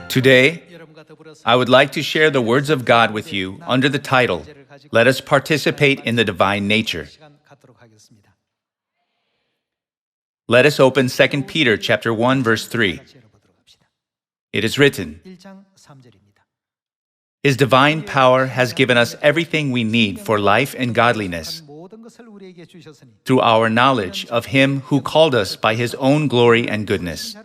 Today, I would like to share the words of God with you under the title, Let Us Participate in the Divine Nature. Let us open 2 Peter chapter 1, verse 3. It is written, His divine power has given us everything we need for life and godliness through our knowledge of Him who called us by His own glory and goodness.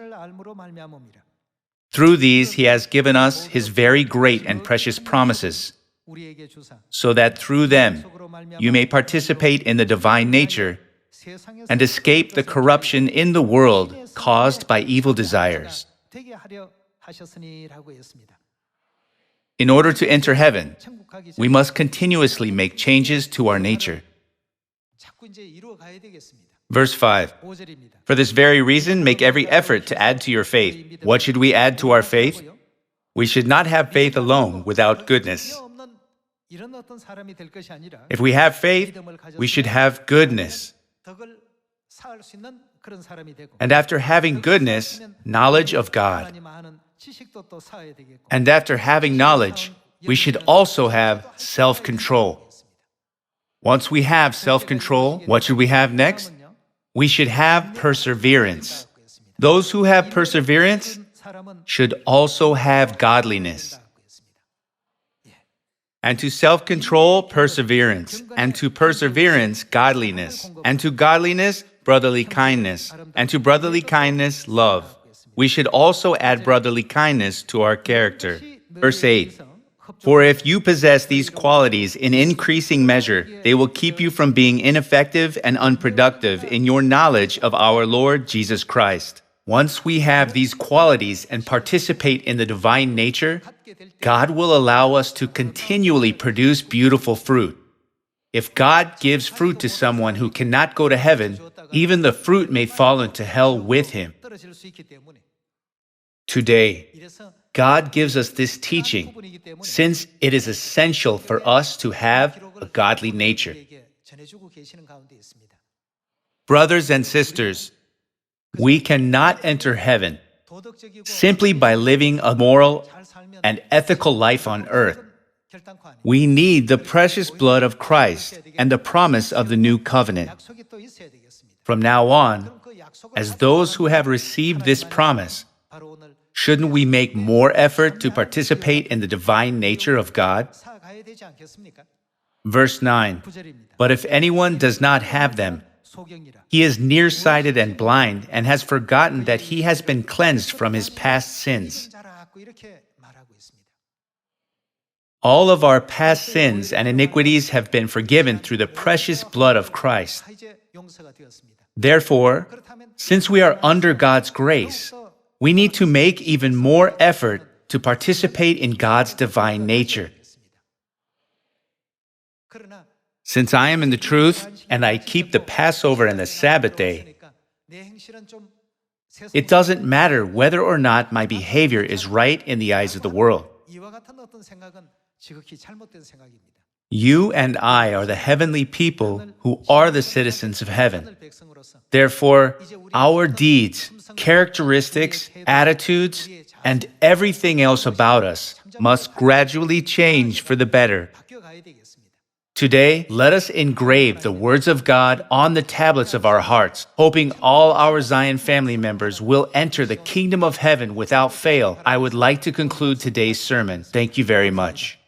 Through these He has given us His very great and precious promises, so that through them you may participate in the divine nature and escape the corruption in the world caused by evil desires. In order to enter heaven, we must continuously make changes to our nature. Verse 5. For this very reason, make every effort to add to your faith. What should we add to our faith? We should not have faith alone without goodness. If we have faith, we should have goodness. And after having goodness, knowledge of God. And after having knowledge, we should also have self-control. Once we have self-control, what should we have next? We should have perseverance. Those who have perseverance should also have godliness. And to self-control, perseverance. And to perseverance, godliness. And to godliness, brotherly kindness. And to brotherly kindness, love. We should also add brotherly kindness to our character. Verse 8. For if you possess these qualities in increasing measure, they will keep you from being ineffective and unproductive in your knowledge of our Lord Jesus Christ. Once we have these qualities and participate in the divine nature, God will allow us to continually produce beautiful fruit. If God gives fruit to someone who cannot go to heaven, even the fruit may fall into hell with him. Today, God gives us this teaching since it is essential for us to have a godly nature. Brothers and sisters, we cannot enter heaven simply by living a moral and ethical life on earth. We need the precious blood of Christ and the promise of the new covenant. From now on, as those who have received this promise, shouldn't we make more effort to participate in the divine nature of God? Verse 9. But if anyone does not have them, he is nearsighted and blind and has forgotten that he has been cleansed from his past sins. All of our past sins and iniquities have been forgiven through the precious blood of Christ. Therefore, since we are under God's grace, we need to make even more effort to participate in God's divine nature. Since I am in the truth and I keep the Passover and the Sabbath day, it doesn't matter whether or not my behavior is right in the eyes of the world. You and I are the heavenly people who are the citizens of heaven. Therefore, our deeds, characteristics, attitudes, and everything else about us must gradually change for the better. Today, let us engrave the words of God on the tablets of our hearts, hoping all our Zion family members will enter the kingdom of heaven without fail. I would like to conclude today's sermon. Thank you very much.